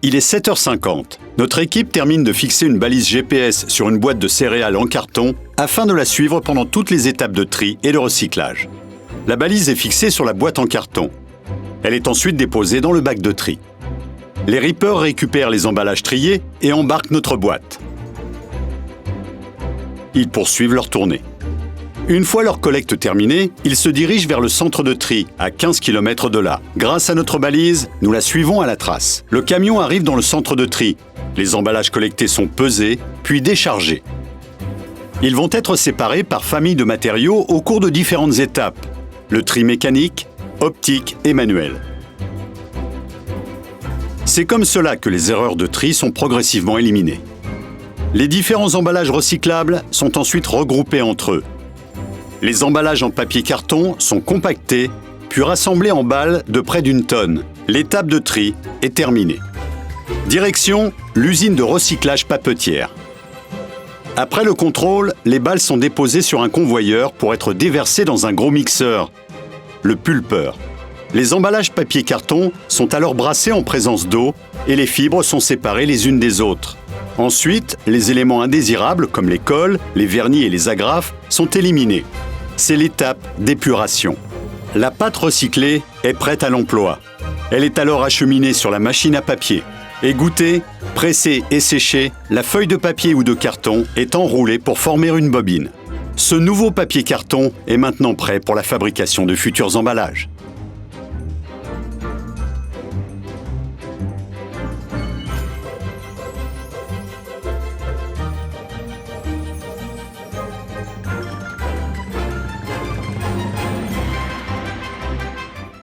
Il est 7h50. Notre équipe termine de fixer une balise GPS sur une boîte de céréales en carton afin de la suivre pendant toutes les étapes de tri et de recyclage. La balise est fixée sur la boîte en carton. Elle est ensuite déposée dans le bac de tri. Les rippers récupèrent les emballages triés et embarquent notre boîte. Ils poursuivent leur tournée. Une fois leur collecte terminée, ils se dirigent vers le centre de tri, à 15 km de là. Grâce à notre balise, nous la suivons à la trace. Le camion arrive dans le centre de tri. Les emballages collectés sont pesés, puis déchargés. Ils vont être séparés par famille de matériaux au cours de différentes étapes. Le tri mécanique, optique et manuel. C'est comme cela que les erreurs de tri sont progressivement éliminées. Les différents emballages recyclables sont ensuite regroupés entre eux. Les emballages en papier-carton sont compactés, puis rassemblés en balles de près d'1 tonne. L'étape de tri est terminée. Direction l'usine de recyclage papetière. Après le contrôle, les balles sont déposées sur un convoyeur pour être déversées dans un gros mixeur, le pulpeur. Les emballages papier-carton sont alors brassés en présence d'eau et les fibres sont séparées les unes des autres. Ensuite, les éléments indésirables comme les colles, les vernis et les agrafes sont éliminés. C'est l'étape d'épuration. La pâte recyclée est prête à l'emploi. Elle est alors acheminée sur la machine à papier. Égouttée, pressée et séchée, la feuille de papier ou de carton est enroulée pour former une bobine. Ce nouveau papier carton est maintenant prêt pour la fabrication de futurs emballages.